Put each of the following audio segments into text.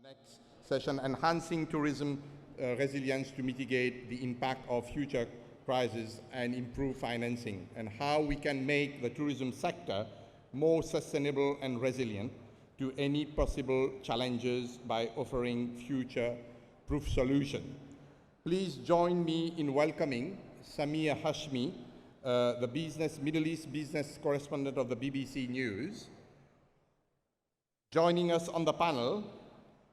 next session, enhancing tourism resilience to mitigate the impact of future crises and improve financing, and how we can make the tourism sector more sustainable and resilient to any possible challenges by offering future-proof solutions. Please join me in welcoming Samia Hashmi, the Middle East business correspondent of the BBC News. Joining us on the panel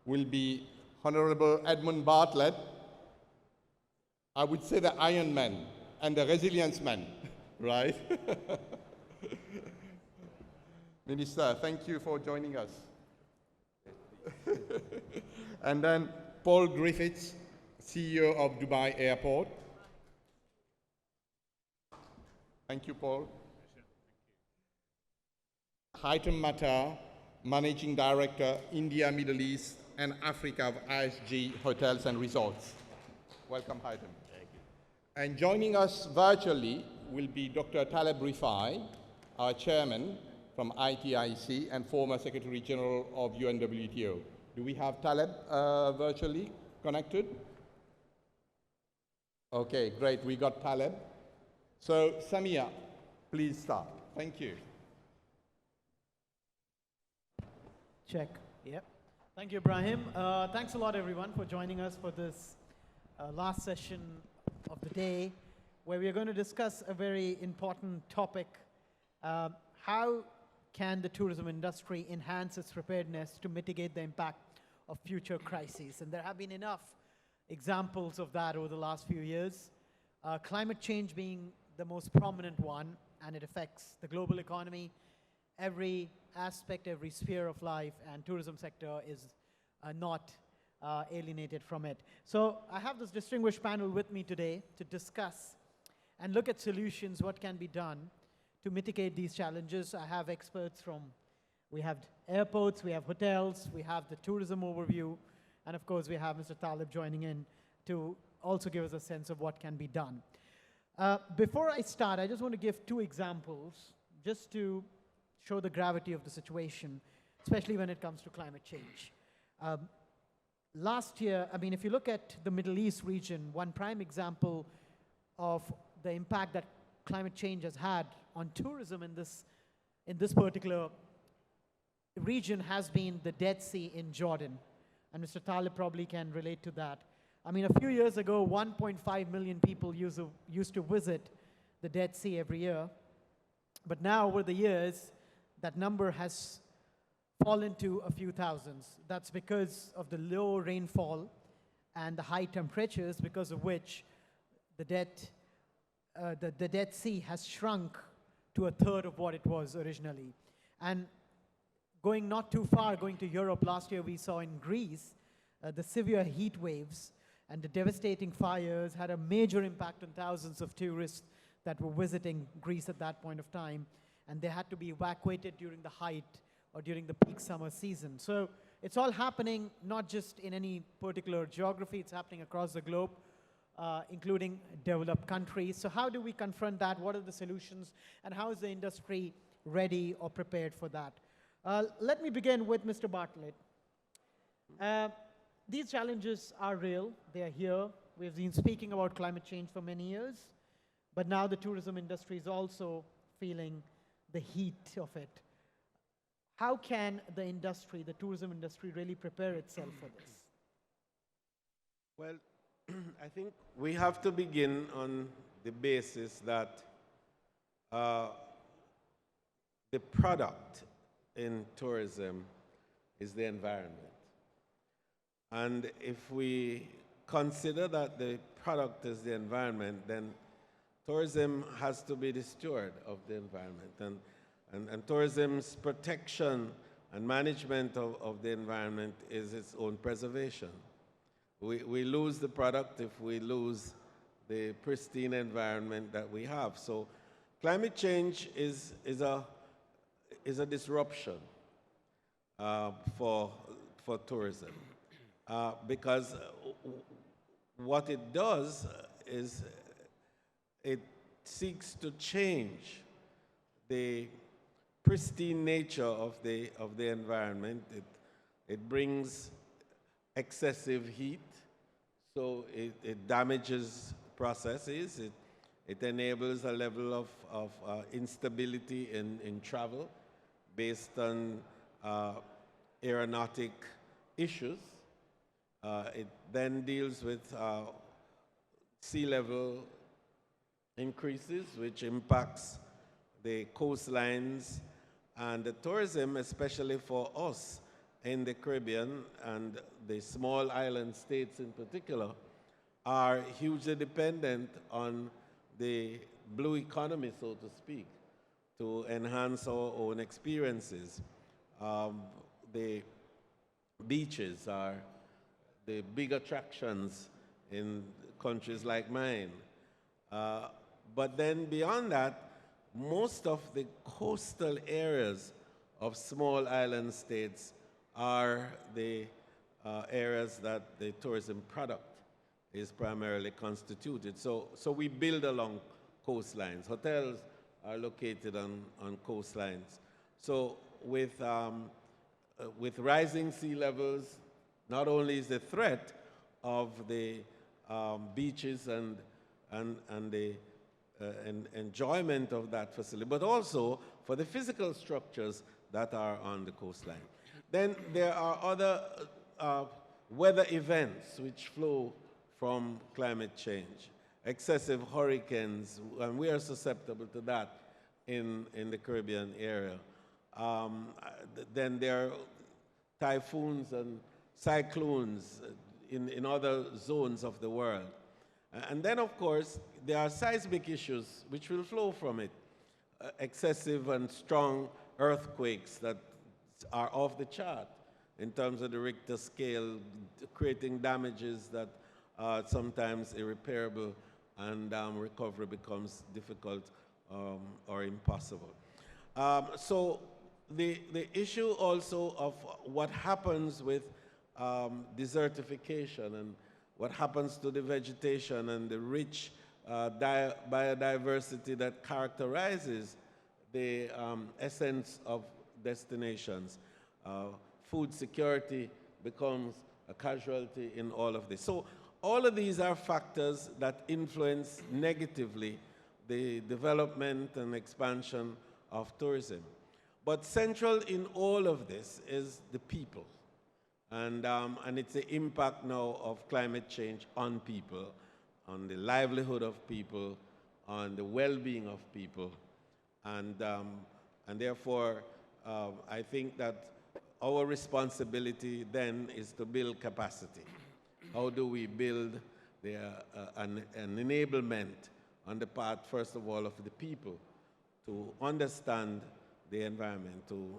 will be Honorable Edmund Bartlett, I would say the Iron Man and the Resilience Man, right? Minister, thank you for joining us. And then Paul Griffiths, CEO of Dubai Airport. Thank you, Paul. Haitham Matar, Managing Director, India, Middle East, and Africa of ISG Hotels and Resorts. Welcome, Haitham. Thank you. And joining us virtually will be Dr. Taleb Rifai, our chairman from ITIC and former Secretary General of UNWTO. Do we have Taleb virtually connected? Okay, great, we got Taleb. So, Samia, please start. Thank you. Check. Yep. Thank you, Ibrahim. Thanks a lot, everyone, for joining us for this last session of the day, where we are going to discuss a very important topic. How can the tourism industry enhance its preparedness to mitigate the impact of future crises? And there have been enough examples of that over the last few years. Climate change being the most prominent one, and it affects the global economy, every aspect, every sphere of life, and tourism sector is not alienated from it. So I have this distinguished panel with me today to discuss and look at solutions, what can be done to mitigate these challenges. I have experts from, we have airports, we have hotels, we have the tourism overview, and of course we have Mr. Taleb joining in to also give us a sense of what can be done. Before I start, I just want to give two examples just to show the gravity of the situation, especially when it comes to climate change. Last year, I mean, if you look at the Middle East region, one prime example of the impact that climate change has had on tourism in this particular region has been the Dead Sea in Jordan. And Mr. Taleb probably can relate to that. I mean, a few years ago, 1.5 million people used to visit the Dead Sea every year. But now, over the years, that number has fallen to a few thousands. That's because of the low rainfall and the high temperatures, because of which the Dead Sea has shrunk to a third of what it was originally. And going not too far, going to Europe, last year we saw in Greece, the severe heat waves and the devastating fires had a major impact on thousands of tourists that were visiting Greece at that point of time, and they had to be evacuated during the height or during the peak summer season. So it's all happening not just in any particular geography, it's happening across the globe, including developed countries. So how do we confront that? What are the solutions? And how is the industry ready or prepared for that? Let me begin with Mr. Bartlett. These challenges are real, they are here. We've been speaking about climate change for many years, but now the tourism industry is also feeling the heat of it. How can the industry, the tourism industry, really prepare itself for this? Well, I think we have to begin on the basis that the product in tourism is the environment. And if we consider that the product is the environment, then tourism has to be the steward of the environment. And tourism's protection and management of the environment is its own preservation. We lose the product if we lose the pristine environment that we have. So climate change is a disruption for tourism. Because what it does is it seeks to change the pristine nature of the environment. It brings excessive heat, so it damages processes. It enables a level of instability in travel based on aeronautic issues. It then deals with sea level increases, which impacts the coastlines and the tourism, especially for us in the Caribbean and the small island states in particular, are hugely dependent on the blue economy, so to speak, to enhance our own experiences. The beaches are the big attractions in countries like mine. But then beyond that, most of the coastal areas of small island states are the areas that the tourism product is primarily constituted. So we build along coastlines. Hotels are located on coastlines. So with rising sea levels, not only is the threat of the beaches and the enjoyment of that facility, but also for the physical structures that are on the coastline. Then there are other weather events which flow from climate change. Excessive hurricanes, and we are susceptible to that in the Caribbean area. Then there are typhoons and cyclones in other zones of the world. And then, of course, there are seismic issues which will flow from it. Excessive and strong earthquakes that are off the chart in terms of the Richter scale, creating damages that are sometimes irreparable, and recovery becomes difficult or impossible. So the issue also of what happens with desertification and what happens to the vegetation and the rich biodiversity that characterizes the essence of destinations. Food security becomes a casualty in all of this. So all of these are factors that influence negatively the development and expansion of tourism. But central in all of this is the people. And it's the impact now of climate change on people, on the livelihood of people, on the well-being of people. And therefore, I think that our responsibility then is to build capacity. How do we build an enablement on the part, first of all, of the people to understand the environment, to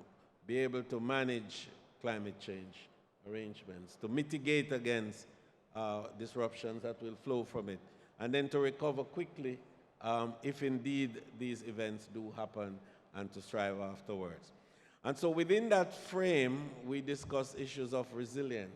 be able to manage climate change arrangements, to mitigate against disruptions that will flow from it, and then to recover quickly if indeed these events do happen, and to strive afterwards. And so within that frame, we discuss issues of resilience.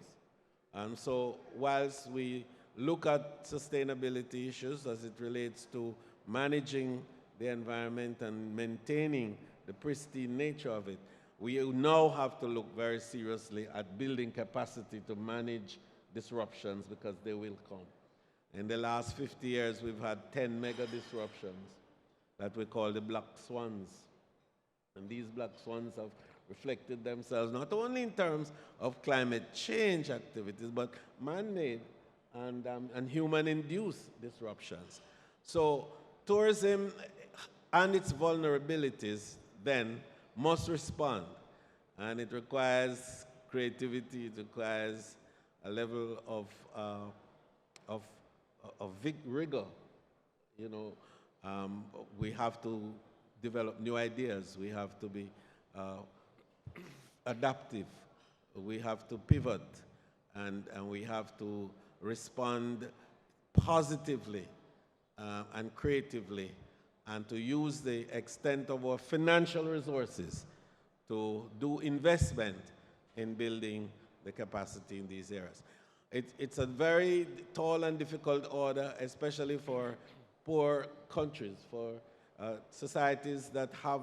And so whilst we look at sustainability issues as it relates to managing the environment and maintaining the pristine nature of it, we now have to look very seriously at building capacity to manage disruptions, because they will come. In the last 50 years, we've had 10 mega disruptions that we call the black swans. And these black swans have reflected themselves not only in terms of climate change activities, but man-made and human-induced disruptions. So tourism and its vulnerabilities then must respond. And it requires creativity, it requires a level of rigor. You know, we have to develop new ideas. We have to be adaptive. We have to pivot, and we have to respond positively and creatively, and to use the extent of our financial resources to do investment in building the capacity in these areas. It's a very tall and difficult order, especially for poor countries, for societies that have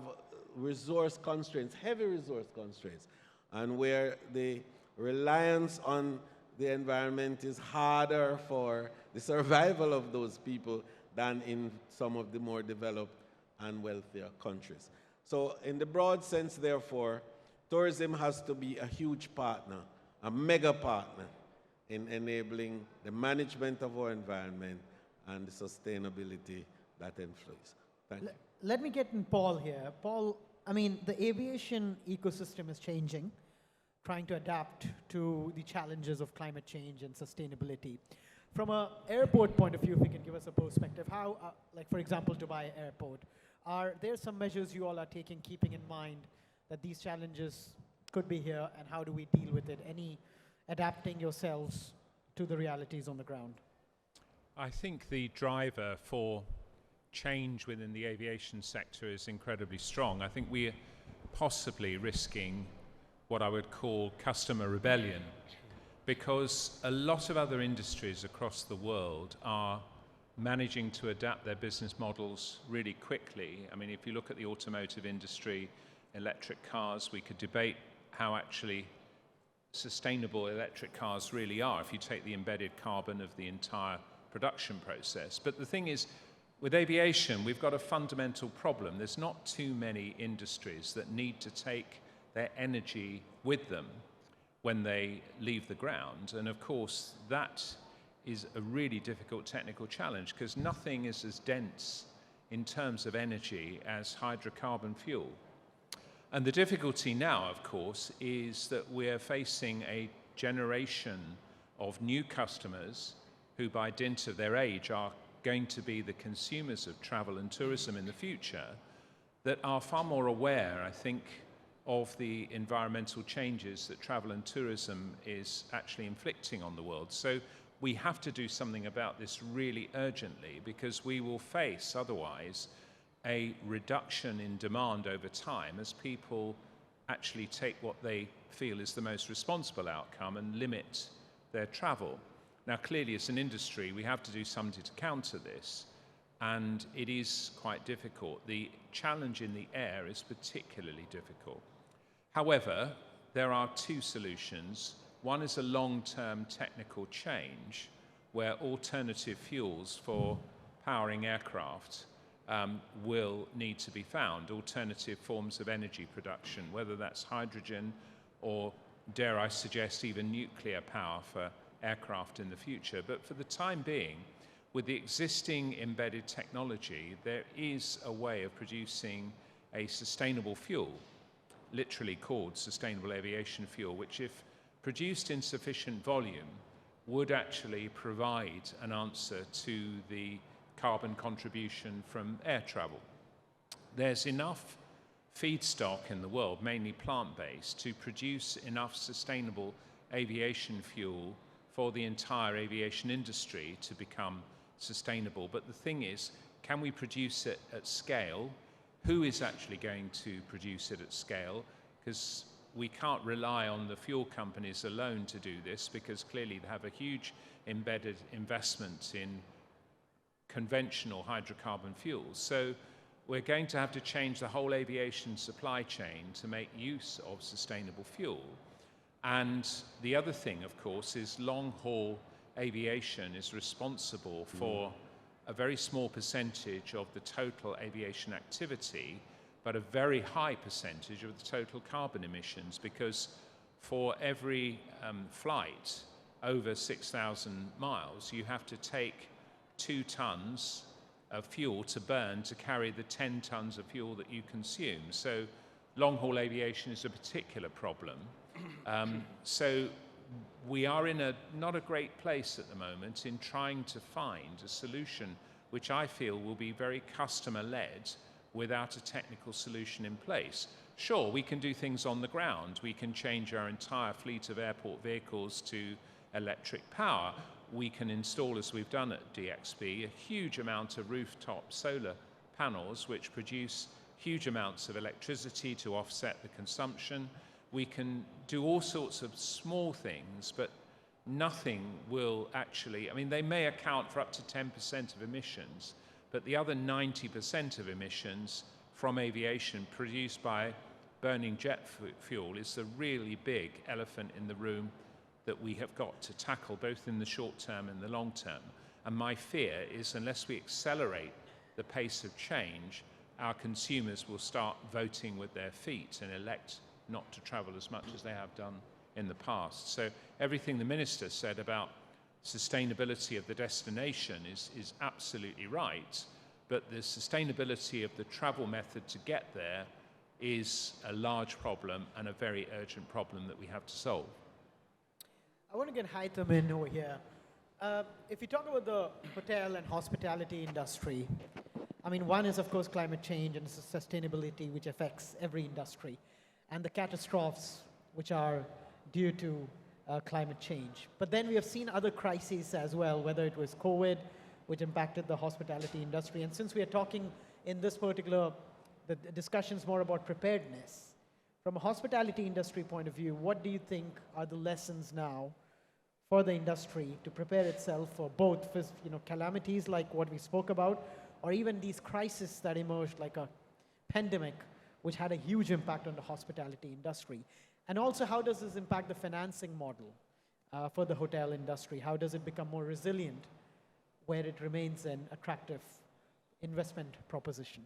resource constraints, heavy resource constraints, and where the reliance on the environment is harder for the survival of those people than in some of the more developed and wealthier countries. So in the broad sense, therefore, tourism has to be a huge partner, a mega partner in enabling the management of our environment and the sustainability that influences. Thank you. Let me get in Paul here. Paul, I mean, the aviation ecosystem is changing, trying to adapt to the challenges of climate change and sustainability. From an airport point of view, if you can give us a perspective, how, like for example, Dubai Airport, are there some measures you all are taking, keeping in mind that these challenges could be here, and how do we deal with it? Any adapting yourselves to the realities on the ground? I think the driver for change within the aviation sector is incredibly strong. I think we're possibly risking what I would call customer rebellion, because a lot of other industries across the world are managing to adapt their business models really quickly. I mean, if you look at the automotive industry, electric cars, we could debate how actually sustainable electric cars really are if you take the embedded carbon of the entire production process. But the thing is, with aviation, we've got a fundamental problem. There's not too many industries that need to take their energy with them when they leave the ground. And of course, that is a really difficult technical challenge, because nothing is as dense in terms of energy as hydrocarbon fuel. And the difficulty now, of course, is that we're facing a generation of new customers who, by dint of their age, are going to be the consumers of travel and tourism in the future, that are far more aware, I think, of the environmental changes that travel and tourism is actually inflicting on the world. So we have to do something about this really urgently, because we will face otherwise a reduction in demand over time as people actually take what they feel is the most responsible outcome and limit their travel. Now, clearly, as an industry, we have to do something to counter this, and it is quite difficult. The challenge in the air is particularly difficult. However, there are two solutions. One is a long-term technical change where alternative fuels for powering aircraft will need to be found, alternative forms of energy production, whether that's hydrogen or, dare I suggest, even nuclear power for aircraft in the future. But for the time being, with the existing embedded technology, there is a way of producing a sustainable fuel, literally called sustainable aviation fuel, which, if produced in sufficient volume, would actually provide an answer to the carbon contribution from air travel. There's enough feedstock in the world, mainly plant-based, to produce enough sustainable aviation fuel for the entire aviation industry to become sustainable. But the thing is, can we produce it at scale? Who is actually going to produce it at scale? Because we can't rely on the fuel companies alone to do this, because clearly they have a huge embedded investment in conventional hydrocarbon fuels. So we're going to have to change the whole aviation supply chain to make use of sustainable fuel. And the other thing, of course, is long-haul aviation is responsible for a very small percentage of the total aviation activity, but a very high percentage of the total carbon emissions, because for every flight over 6,000 miles, you have to take 2 tons of fuel to burn to carry the 10 tons of fuel that you consume. So long-haul aviation is a particular problem. So we are in not a great place at the moment in trying to find a solution which I feel will be very customer-led without a technical solution in place. Sure, we can do things on the ground. We can change our entire fleet of airport vehicles to electric power. We can install, as we've done at DXB, a huge amount of rooftop solar panels which produce huge amounts of electricity to offset the consumption. We can do all sorts of small things, but nothing will actually, I mean, they may account for up to 10% of emissions, but the other 90% of emissions from aviation produced by burning jet fuel is the really big elephant in the room that we have got to tackle both in the short term and the long term. And my fear is unless we accelerate the pace of change, our consumers will start voting with their feet and elect not to travel as much as they have done in the past. So everything the Minister said about sustainability of the destination is absolutely right, but the sustainability of the travel method to get there is a large problem and a very urgent problem that we have to solve. I want to get Haitham in over here. If you talk about the hotel and hospitality industry, I mean, one is, of course, climate change and sustainability, which affects every industry, and the catastrophes, which are due to climate change. But then we have seen other crises as well, whether it was COVID, which impacted the hospitality industry. And since we are talking in this particular, the discussion's more about preparedness, from a hospitality industry point of view, what do you think are the lessons now for the industry to prepare itself for both calamities like what we spoke about, or even these crises that emerged like a pandemic, which had a huge impact on the hospitality industry? And also, how does this impact the financing model for the hotel industry? How does it become more resilient where it remains an attractive investment proposition?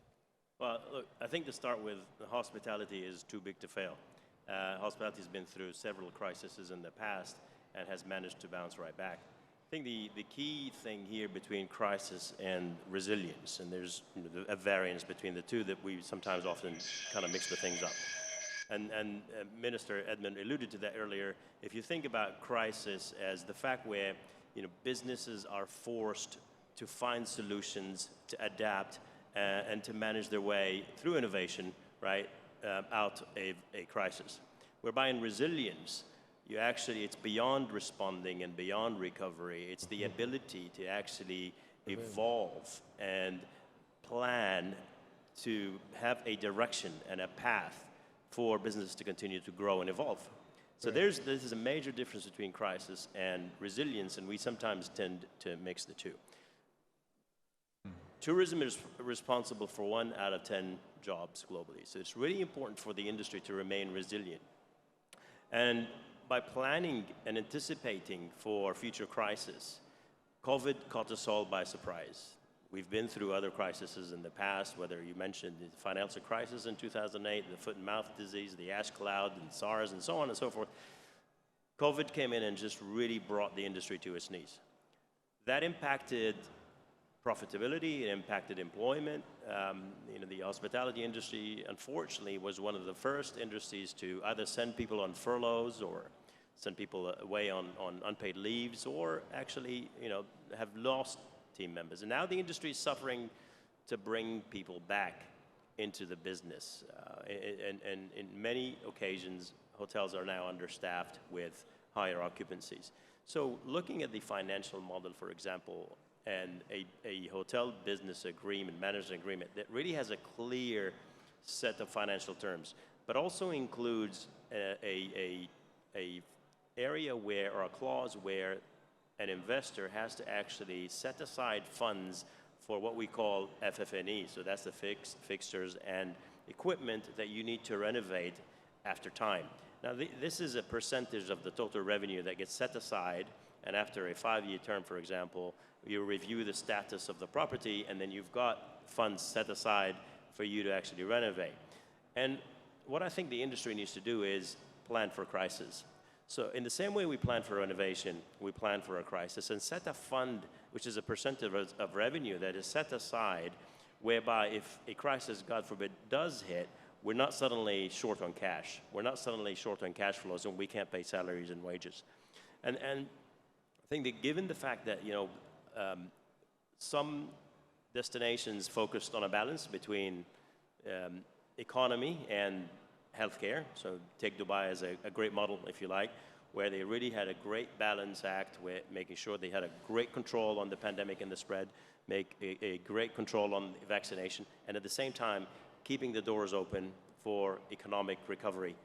Well, look, I think to start with, the hospitality is too big to fail. Hospitality has been through several crises in the past and has managed to bounce right back. I think the key thing here between crisis and resilience, and there's a variance between the two that we sometimes often kind of mix the things up. And Minister Edmund alluded to that earlier. If you think about crisis as the fact where businesses are forced to find solutions, to adapt, and to manage their way through innovation, right, out of a crisis. Whereby in resilience, it's beyond responding and beyond recovery. It's the ability to actually evolve and plan to have a direction and a path for business to continue to grow and evolve. So this is a major difference between crisis and resilience, and we sometimes tend to mix the two. Tourism is responsible for 1 out of 10 jobs globally. So it's really important for the industry to remain resilient. And by planning and anticipating for future crises, COVID caught us all by surprise. We've been through other crises in the past, whether you mentioned the financial crisis in 2008, the foot and mouth disease, the ash cloud, and SARS, and so on and so forth. COVID came in and just really brought the industry to its knees. That impacted profitability, it impacted employment. The hospitality industry, unfortunately, was one of the first industries to either send people on furloughs or send people away on unpaid leaves, or actually, have lost team members. And now the industry is suffering to bring people back into the business. And in many occasions, hotels are now understaffed with higher occupancies. So looking at the financial model, for example, and a hotel business agreement, management agreement, that really has a clear set of financial terms, but also includes a area where, or a clause where an investor has to actually set aside funds for what we call FF&E. So that's the fixtures and equipment that you need to renovate after time. Now, this is a percentage of the total revenue that gets set aside, and after a 5-year term, for example, you review the status of the property, and then you've got funds set aside for you to actually renovate. And what I think the industry needs to do is plan for crisis. So in the same way we plan for renovation, we plan for a crisis, and set a fund, which is a percentage of revenue that is set aside, whereby if a crisis, God forbid, does hit, we're not suddenly short on cash. We're not suddenly short on cash flows, and we can't pay salaries and wages. And I think that given the fact that, some destinations focused on a balance between economy and healthcare. So take Dubai as a great model, if you like, where they really had a great balance act with making sure they had a great control on the pandemic and the spread, make a great control on vaccination, and at the same time, keeping the doors open for economic recovery.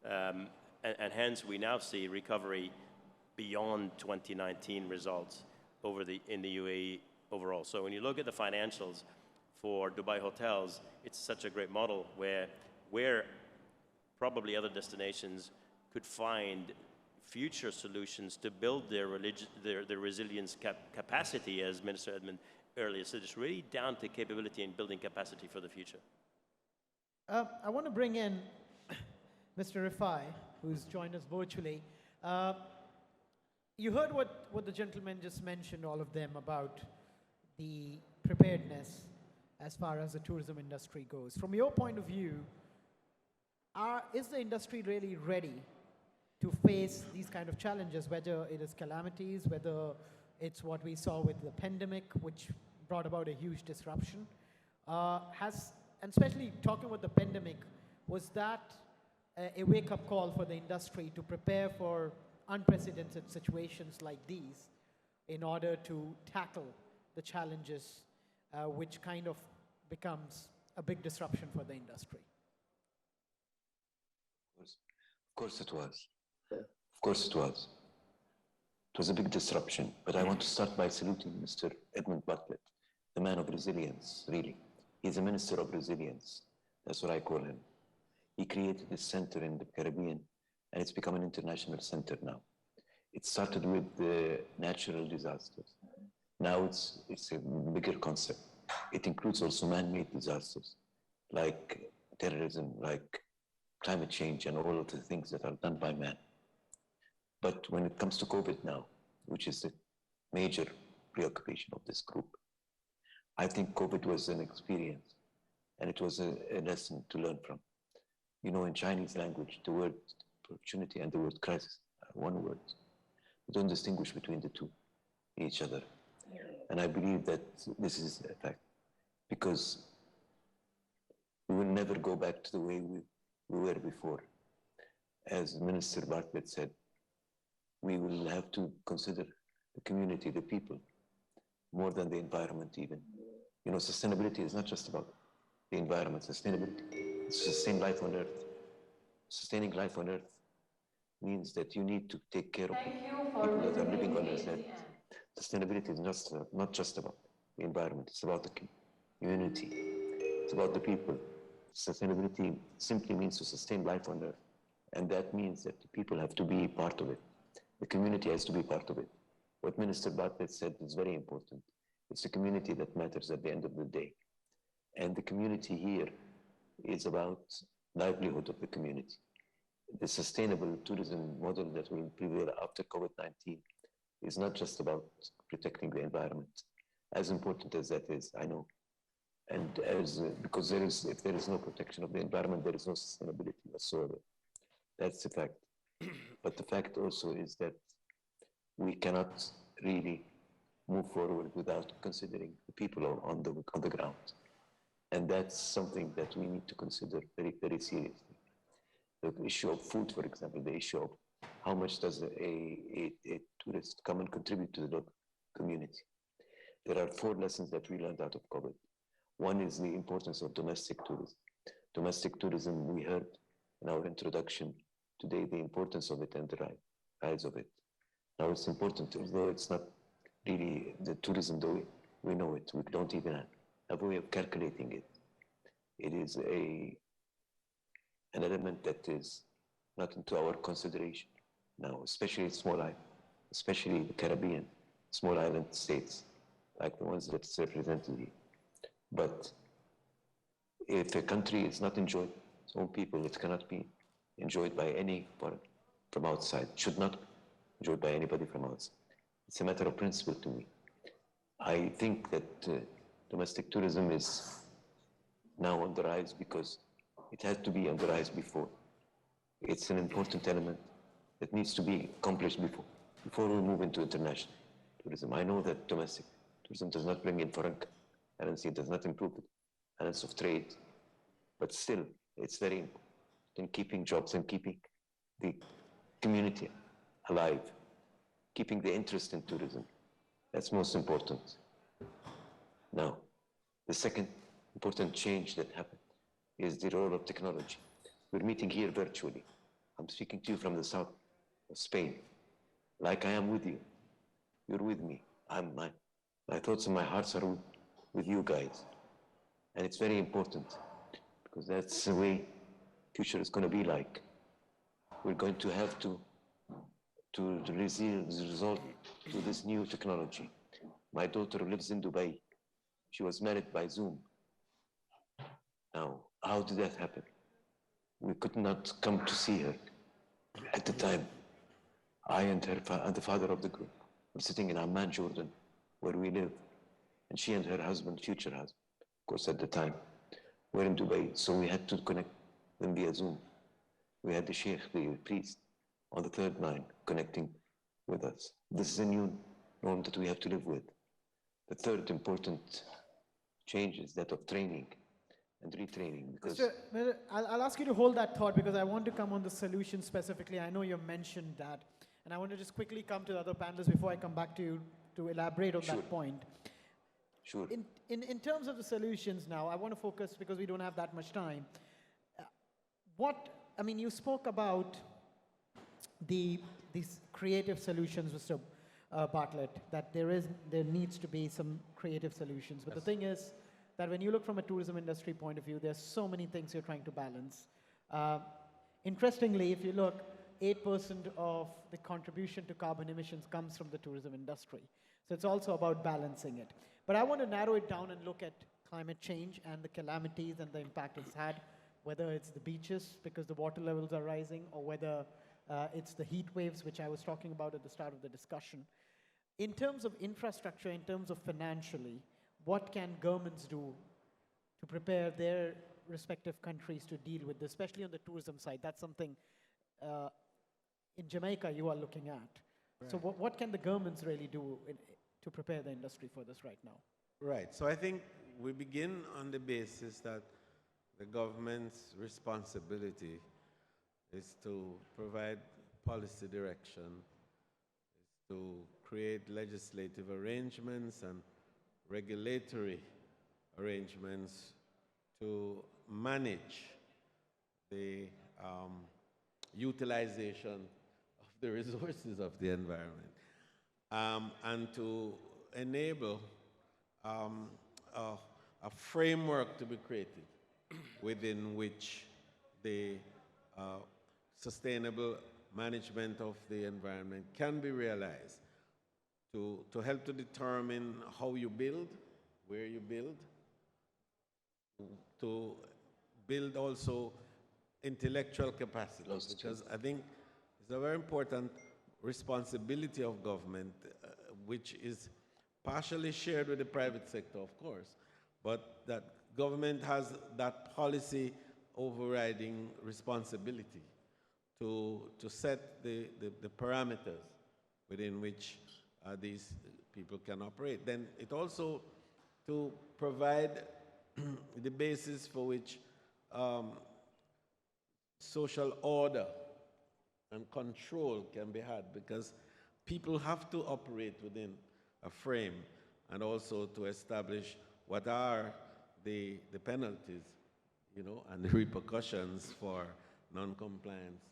And hence, we now see recovery beyond 2019 results in the UAE overall. So when you look at the financials for Dubai hotels, it's such a great model where probably other destinations could find future solutions to build their resilience capacity, as Minister Edmund earlier said. It's really down to capability and building capacity for the future. I want to bring in Mr. Rifai, who's joined us virtually. You heard what the gentleman just mentioned, all of them, about the preparedness as far as the tourism industry goes. From your point of view, is the industry really ready to face these kind of challenges, whether it is calamities, whether it's what we saw with the pandemic, which brought about a huge disruption? And especially talking about the pandemic, was that a wake-up call for the industry to prepare for unprecedented situations like these in order to tackle the challenges, which kind of becomes a big disruption for the industry? Of course it was. Of course it was. It was a big disruption, but I want to start by saluting Mr. Edmund Bartlett, the man of resilience, really. He's a minister of resilience. That's what I call him. He created this center in the Caribbean, and it's become an international center now. It started with the natural disasters. Now it's a bigger concept. It includes also man-made disasters, like terrorism, like climate change, and all of the things that are done by man. But when it comes to COVID now, which is the major preoccupation of this group, I think COVID was an experience, and it was a lesson to learn from. You know, in Chinese language, the word opportunity and the word crisis are one word. We don't distinguish between the two, each other. And I believe that this is a fact, because we will never go back to the way we were before. As Minister Bartlett said, we will have to consider the community, the people, more than the environment even. You know, sustainability is not just about the environment. Sustainability is to sustain life on Earth. Sustaining life on Earth means that you need to take care of people that are living on Earth. Sustainability is not just about the environment. It's about the community. It's about the people. Sustainability simply means to sustain life on Earth. And that means that the people have to be part of it. The community has to be part of it. What Minister Bartlett said is very important. It's the community that matters at the end of the day. And the community here is about livelihood of the community. The sustainable tourism model that will prevail after COVID-19 is not just about protecting the environment, as important as that is, I know. And because if there is no protection of the environment, there is no sustainability whatsoever. That's the fact. But the fact also is that we cannot really move forward without considering the people on the ground. And that's something that we need to consider very, very seriously. The issue of food, for example, the issue of how much does a tourist come and contribute to the local community. There are 4 lessons that we learned out of COVID. One is the importance of domestic tourism. Domestic tourism, we heard in our introduction today, the importance of it and the rise of it. Now it's important, although it's not really the tourism, though we know it, we don't even have a way of calculating it. It is an element that is not into our consideration now, especially small islands, especially the Caribbean, small island states, like the ones that's represented here. But if a country is not enjoyed, its own people, it cannot be enjoyed by any foreign from outside, should not be enjoyed by anybody from outside. It's a matter of principle to me. I think that domestic tourism is now on the rise because it had to be on the rise before. It's an important element that needs to be accomplished before we move into international tourism. I know that domestic tourism does not bring in foreign currency, it does not improve the balance of trade, but still, it's very important in keeping jobs and keeping the community alive, keeping the interest in tourism. That's most important. Now, the second important change that happened is the role of technology. We're meeting here virtually. I'm speaking to you from the south of Spain, like I am with you. You're with me. My thoughts and my hearts are with you guys. And it's very important because that's the way future is going to be like. We're going to have to to resort to this new technology. My daughter lives in Dubai. She was married by Zoom. Now, how did that happen? We could not come to see her. At the time, I and her and the father of the group were sitting in Amman, Jordan, where we live. And she and her husband, future husband, of course at the time, were in Dubai. So we had to connect them via Zoom. We had the sheikh, the priest, on the third line connecting with us. This is a new norm that we have to live with. The third important change is that of training and retraining, because I'll ask you to hold that thought because I want to come on the solution specifically. I know you mentioned that. And I want to just quickly come to the other panelists before I come back to you to elaborate on that point. Sure. In terms of the solutions now, I want to focus because we don't have that much time. You spoke about these creative solutions, Mr. Bartlett, that there needs to be some creative solutions. But the thing is that when you look from a tourism industry point of view, there's so many things you're trying to balance. Interestingly, if you look, 8% of the contribution to carbon emissions comes from the tourism industry. So it's also about balancing it. But I want to narrow it down and look at climate change and the calamities and the impact it's had, whether it's the beaches because the water levels are rising, or whether it's the heat waves, which I was talking about at the start of the discussion. In terms of infrastructure, in terms of financially, what can governments do to prepare their respective countries to deal with this, especially on the tourism side? That's something in Jamaica you are looking at. Right. So what can the governments really do to prepare the industry for this right now? Right. So I think we begin on the basis that the government's responsibility is to provide policy direction, is to create legislative arrangements and regulatory arrangements to manage the utilization of the resources of the environment, and to enable a framework to be created within which the sustainable management of the environment can be realized, to help to determine how you build, where you build, to build also intellectual capacity, because I think it's a very important responsibility of government, which is partially shared with the private sector, of course, but that government has that policy overriding responsibility to set the parameters within which these people can operate. Then it also to provide the basis for which social order and control can be had, because people have to operate within a frame, and also to establish what are the penalties, and the repercussions for non-compliance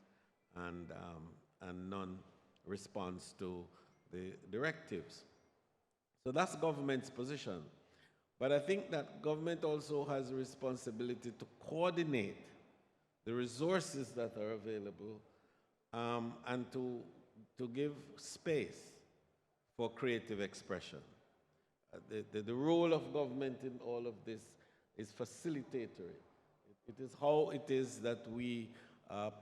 and non-response to the directives. So that's government's position. But I think that government also has a responsibility to coordinate the resources that are available, and to give space for creative expression. The role of government in all of this is facilitatory. It is how it is that we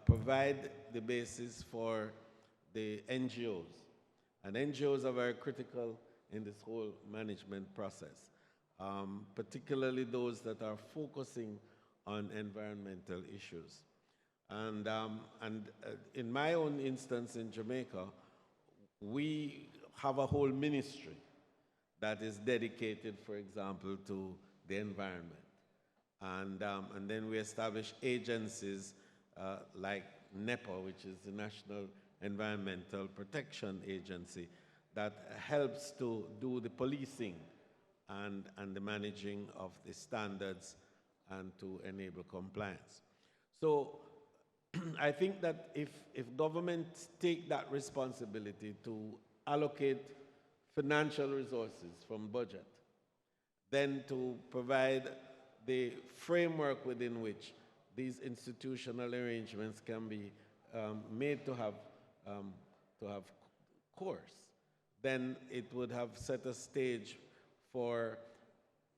provide the basis for the NGOs. And NGOs are very critical in this whole management process, particularly those that are focusing on environmental issues. And in my own instance in Jamaica, we have a whole ministry that is dedicated, for example, to the environment. And then we establish agencies like NEPA, which is the National Environmental Protection Agency, that helps to do the policing and the managing of the standards and to enable compliance. So I think that if governments take that responsibility to allocate financial resources from budget, then to provide the framework within which these institutional arrangements can be made to have to have course, then it would have set a stage for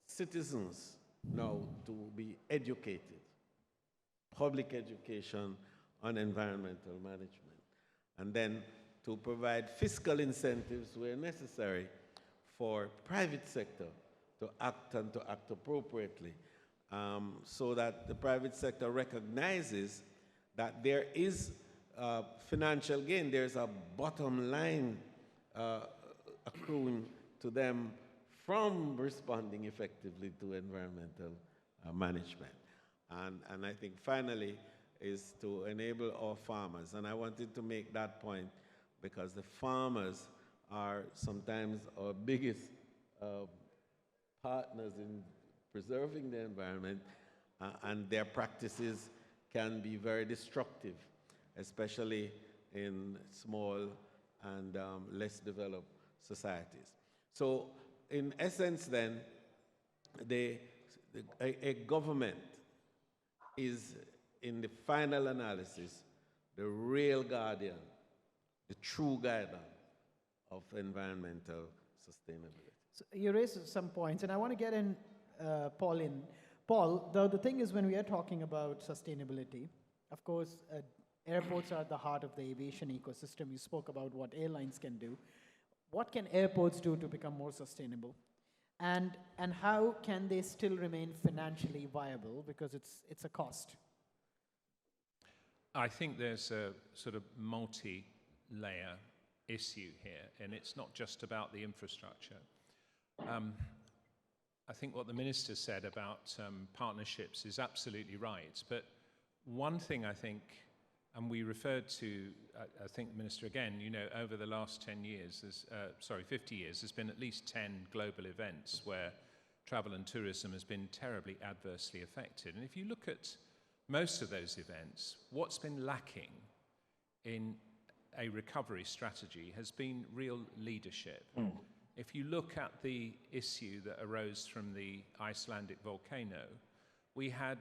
citizens now to be educated, public education on environmental management, and then to provide fiscal incentives where necessary for private sector to act and to act appropriately, so that the private sector recognizes that there is financial gain, there's a bottom line accruing to them from responding effectively to environmental management. And I think finally is to enable our farmers. And I wanted to make that point because the farmers are sometimes our biggest partners in preserving the environment, and their practices can be very destructive, especially in small and less developed societies. So in essence then, a government is, in the final analysis, the real guardian, the true guardian of environmental sustainability. So you raised some points, and I want to get in, Paul in. Paul, the thing is, when we are talking about sustainability, of course, airports are at the heart of the aviation ecosystem. You spoke about what airlines can do. What can airports do to become more sustainable? And how can they still remain financially viable, because it's a cost? I think there's a sort of multi-layer issue here, and it's not just about the infrastructure. I think what the Minister said about partnerships is absolutely right, but one thing I think, and we referred to, I think the Minister again, you know, over the last 10 years, 50 years, there's been at least 10 global events where travel and tourism has been terribly adversely affected. And if you look at most of those events, what's been lacking in a recovery strategy has been real leadership. If you look at the issue that arose from the Icelandic volcano, we had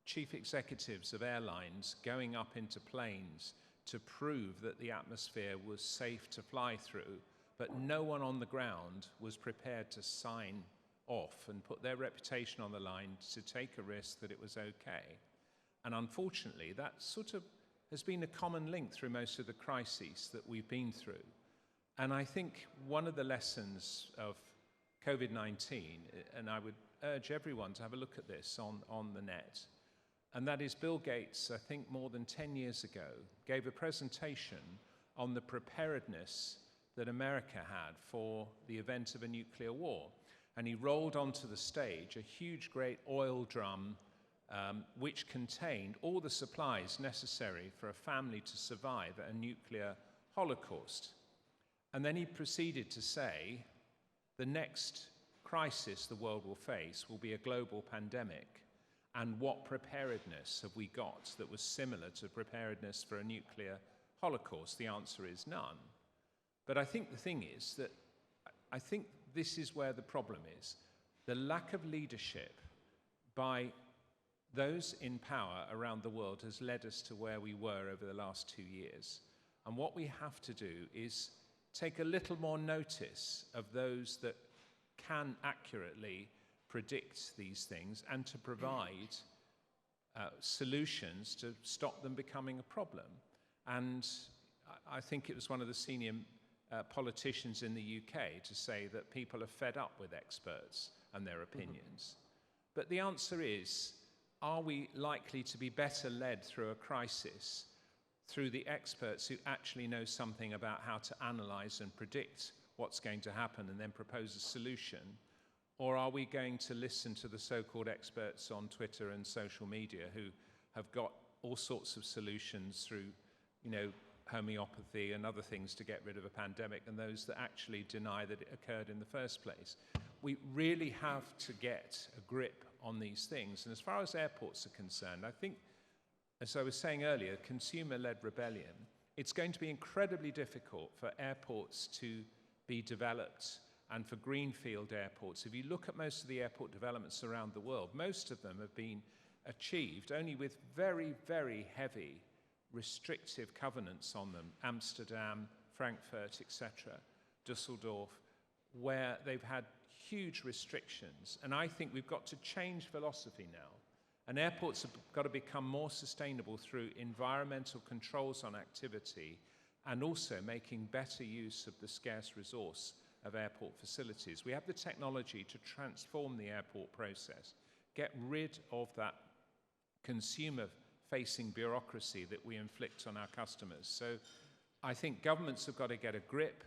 chief executives of airlines going up into planes to prove that the atmosphere was safe to fly through, but no one on the ground was prepared to sign off and put their reputation on the line to take a risk that it was okay. And unfortunately, that sort of has been a common link through most of the crises that we've been through. And I think one of the lessons of COVID-19, and I would urge everyone to have a look at this on the net, and that is Bill Gates, I think more than 10 years ago, gave a presentation on the preparedness that America had for the event of a nuclear war. And he rolled onto the stage a huge, great oil drum which contained all the supplies necessary for a family to survive a nuclear holocaust. And then he proceeded to say, the next crisis the world will face will be a global pandemic. And what preparedness have we got that was similar to preparedness for a nuclear holocaust? The answer is none. But I think the thing is that I think this is where the problem is. The lack of leadership by those in power around the world has led us to where we were over the last 2 years. And what we have to do is take a little more notice of those that can accurately predict these things and to provide solutions to stop them becoming a problem. And I think it was one of the senior politicians in the UK to say that people are fed up with experts and their opinions. But the answer is, are we likely to be better led through a crisis through the experts who actually know something about how to analyze and predict what's going to happen and then propose a solution? Or are we going to listen to the so-called experts on Twitter and social media who have got all sorts of solutions through, you know, homeopathy and other things to get rid of a pandemic, and those that actually deny that it occurred in the first place? We really have to get a grip on these things. And as far as airports are concerned, I think, as I was saying earlier, consumer-led rebellion, it's going to be incredibly difficult for airports to be developed and for greenfield airports. If you look at most of the airport developments around the world, most of them have been achieved only with very, very heavy restrictive covenants on them, Amsterdam, Frankfurt, etc., Dusseldorf, where they've had huge restrictions. And I think we've got to change philosophy now. And airports have got to become more sustainable through environmental controls on activity and also making better use of the scarce resource of airport facilities. We have the technology to transform the airport process, get rid of that consumer-facing bureaucracy that we inflict on our customers. So I think governments have got to get a grip.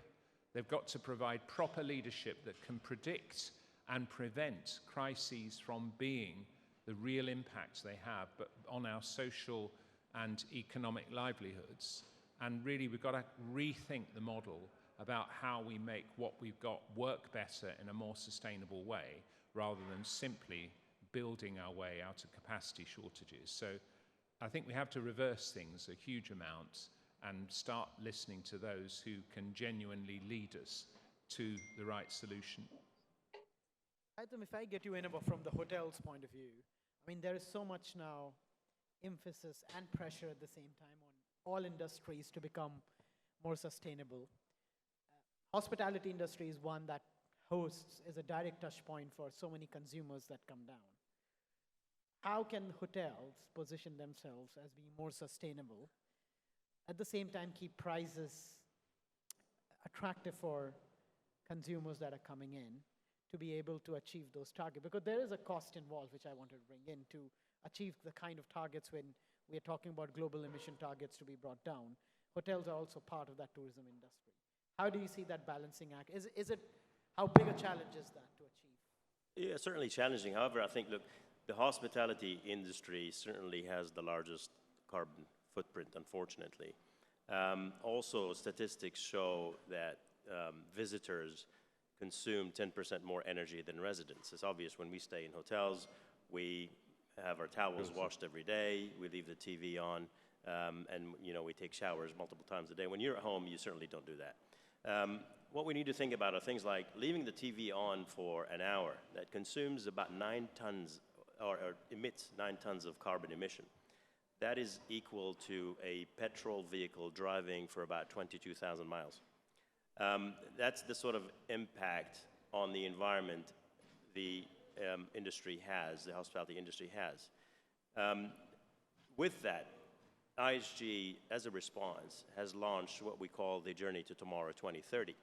They've got to provide proper leadership that can predict and prevent crises from being the real impact they have but on our social and economic livelihoods. And really, we've got to rethink the model about how we make what we've got work better in a more sustainable way, rather than simply building our way out of capacity shortages. So I think we have to reverse things a huge amount and start listening to those who can genuinely lead us to the right solution. Aitam, if I get you in from the hotel's point of view, I mean, there is so much now emphasis and pressure at the same time on all industries to become more sustainable. Hospitality industry is one that hosts is a direct touch point for so many consumers that come down. How can hotels position themselves as being more sustainable, at the same time keep prices attractive for consumers that are coming in to be able to achieve those targets? Because there is a cost involved, which I wanted to bring in to achieve the kind of targets when we are talking about global emission targets to be brought down. Hotels are also part of that tourism industry. How do you see that balancing act? Is it, how big a challenge is that to achieve? Yeah, certainly challenging. However, I think, look, the hospitality industry certainly has the largest carbon footprint, unfortunately. Also, statistics show that visitors consume 10% more energy than residents. It's obvious when we stay in hotels, we have our towels washed every day, we leave the TV on, and we take showers multiple times a day. When you're at home, you certainly don't do that. What we need to think about are things like leaving the TV on for an hour that consumes about 9 tons, or emits 9 tons of carbon emission. That is equal to a petrol vehicle driving for about 22,000 miles. That's the sort of impact on the environment the industry has, the hospitality industry has. With that, ISG, as a response, has launched what we call the Journey to Tomorrow 2030.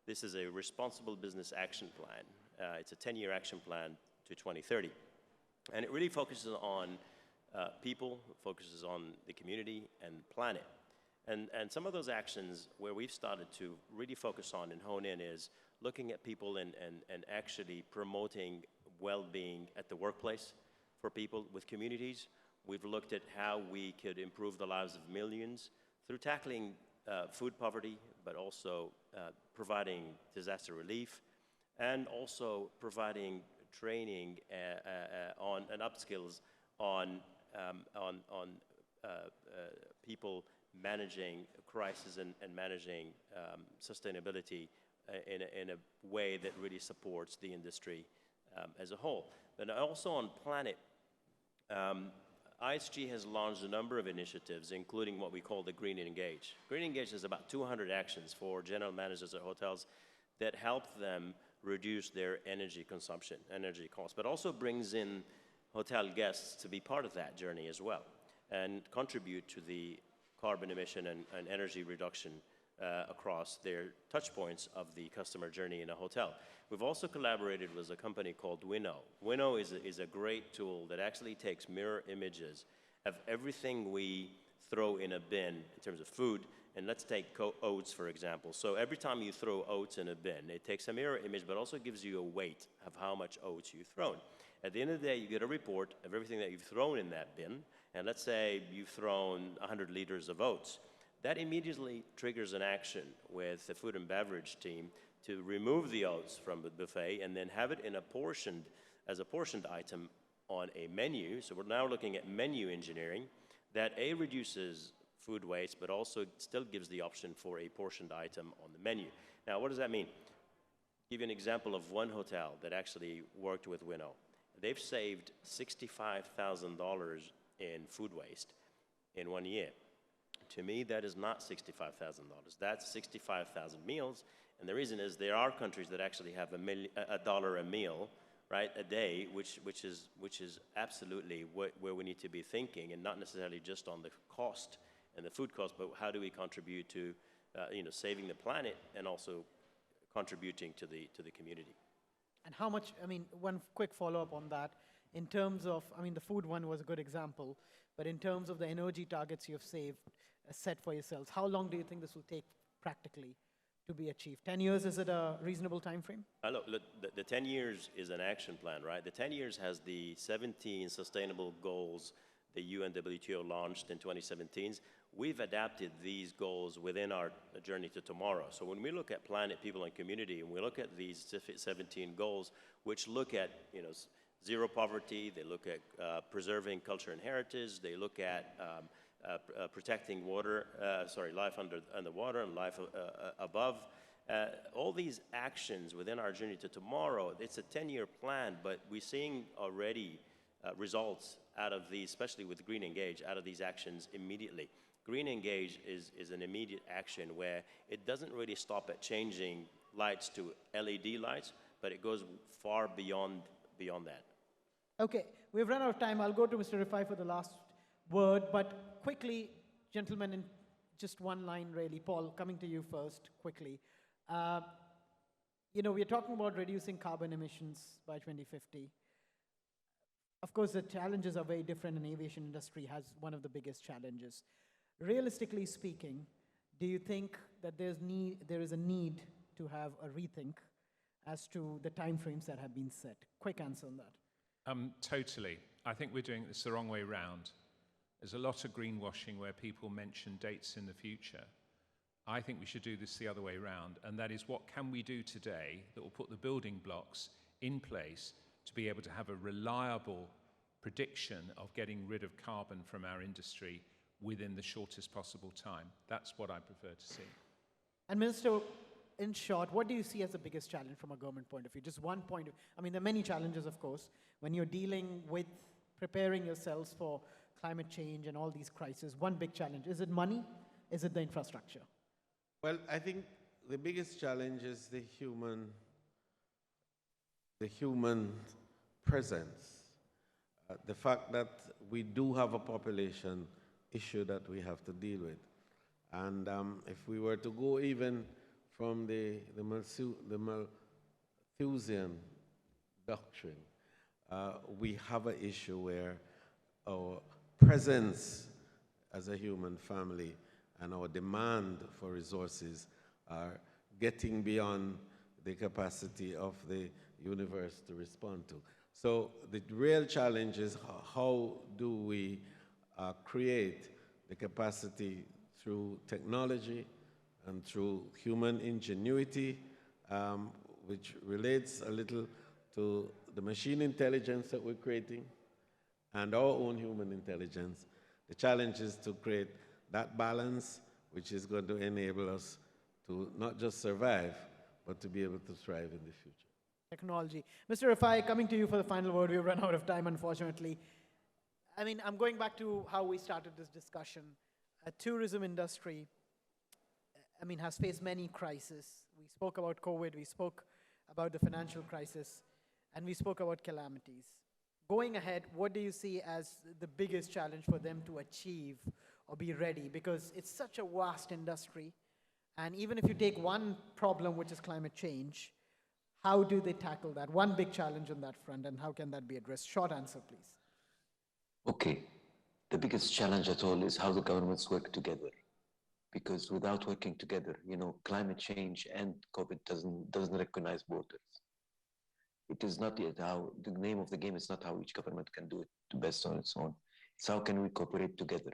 This is a responsible business action plan. It's a 10-year action plan to 2030. And it really focuses on people, focuses on the community and planet. And some of those actions where we've started to really focus on and hone in is looking at people and actually promoting well-being at the workplace for people with communities. We've looked at how we could improve the lives of millions through tackling food poverty, but also providing disaster relief, and also providing training on and upskills on people managing crisis and managing sustainability in a way that really supports the industry as a whole. But also on planet, ISG has launched a number of initiatives, including what we call the Green Engage. Green Engage is about 200 actions for general managers at hotels that help them reduce their energy consumption, energy costs, but also brings in hotel guests to be part of that journey as well and contribute to the carbon emission and energy reduction across their touch points of the customer journey in a hotel. We've also collaborated with a company called Winnow. Winnow is a great tool that actually takes mirror images of everything we throw in a bin in terms of food. And let's take oats, for example. So every time you throw oats in a bin, it takes a mirror image, but also gives you a weight of how much oats you've thrown. At the end of the day, you get a report of everything that you've thrown in that bin. And let's say you've thrown 100 liters of oats. That immediately triggers an action with the food and beverage team to remove the oats from the buffet and then have it in as a portioned item on a menu. So we're now looking at menu engineering that reduces food waste, but also still gives the option for a portioned item on the menu. Now, what does that mean? I'll give you an example of one hotel that actually worked with Winnow. They've saved $65,000 in food waste in 1 year. To me, that is not $65,000. That's 65,000 meals. And the reason is there are countries that actually have a dollar a meal, right, a day, which is absolutely where we need to be thinking, and not necessarily just on the cost and the food cost, but how do we contribute to saving the planet and also contributing to the community. And how much, I mean, one quick follow-up on that, in terms of, I mean, the food one was a good example, but in terms of the energy targets you have set for yourselves, how long do you think this will take practically to be achieved? 10 years, is it a reasonable time frame? Look, the 10 years is an action plan, right? The 10 years has the 17 sustainable goals the UN WTO launched in 2017. We've adapted these goals within our journey to tomorrow. So when we look at planet, people, and community, and we look at these 17 goals, which look at zero poverty, they look at preserving culture and heritage, they look at protecting life underwater and life above. All these actions within our journey to tomorrow, it's a 10-year plan, but we're seeing already results out of these, especially with Green Engage, out of these actions immediately. Green Engage is an immediate action where it doesn't really stop at changing lights to LED lights, but it goes far beyond that. Okay, we've run out of time. I'll go to Mr. Rifai for the last word, but quickly, gentlemen, in just one line really. Paul, coming to you first, quickly. We're talking about reducing carbon emissions by 2050. Of course, the challenges are very different, and aviation industry has one of the biggest challenges. Realistically speaking, do you think that there is a need to have a rethink as to the timeframes that have been set? Quick answer on that. Totally. I think we're doing this the wrong way round. There's a lot of greenwashing where people mention dates in the future. I think we should do this the other way round, and that is, what can we do today that will put the building blocks in place to be able to have a reliable prediction of getting rid of carbon from our industry within the shortest possible time. That's what I prefer to see. And Minister, in short, what do you see as the biggest challenge from a government point of view? Just one point I mean, there are many challenges, of course, when you're dealing with preparing yourselves for climate change and all these crises. One big challenge. Is it money? Is it the infrastructure? Well, I think the biggest challenge is the human presence. The fact that we do have a population issue that we have to deal with. And if we were to go even from the Malthusian doctrine, we have an issue where our presence as a human family and our demand for resources are getting beyond the capacity of the universe to respond to. So the real challenge is, how do we create the capacity through technology and through human ingenuity, which relates a little to the machine intelligence that we're creating and our own human intelligence. The challenge is to create that balance, which is going to enable us to not just survive, but to be able to thrive in the future. Technology. Mr. Rifai, coming to you for the final word. We've run out of time, unfortunately. I mean, I'm going back to how we started this discussion. A tourism industry, I mean, has faced many crises. We spoke about COVID, we spoke about the financial crisis, and we spoke about calamities. Going ahead, what do you see as the biggest challenge for them to achieve or be ready? Because it's such a vast industry, and even if you take one problem, which is climate change, how do they tackle that? One big challenge on that front, and how can that be addressed? Short answer, please. Okay. The biggest challenge at all is how the governments work together. Because without working together, climate change and COVID doesn't recognize borders. It is not yet how, the name of the game is not how each government can do it to best on its own. It's how can we cooperate together?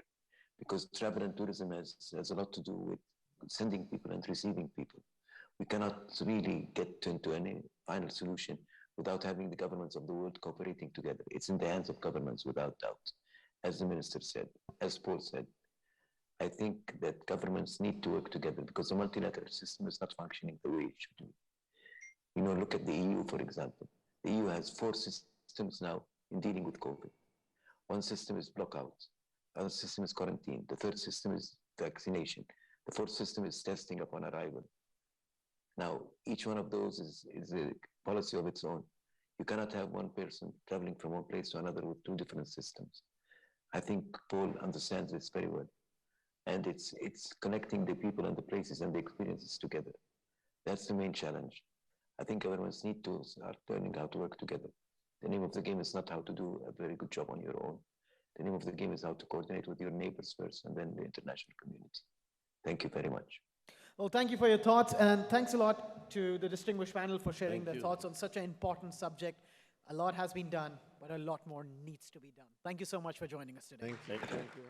Because travel and tourism has a lot to do with sending people and receiving people. We cannot really get into any final solution without having the governments of the world cooperating together. It's in the hands of governments, without doubt. As the minister said, as Paul said, I think that governments need to work together because the multilateral system is not functioning the way it should do. Look at the EU, for example. The EU has 4 systems now in dealing with COVID. One system is blockouts. Another system is quarantine. The third system is vaccination. The fourth system is testing upon arrival. Now, each one of those is a policy of its own. You cannot have one person traveling from one place to another with two different systems. I think Paul understands this very well. And it's connecting the people and the places and the experiences together. That's the main challenge. I think governments need to start learning how to work together. The name of the game is not how to do a very good job on your own. The name of the game is how to coordinate with your neighbors first and then the international community. Thank you very much. Well, thank you for your thoughts, and thanks a lot to the distinguished panel for sharing Thank their you. thoughts on such an important subject. A lot has been done, but a lot more needs to be done. Thank you so much for joining us today. Thank you. Thank you.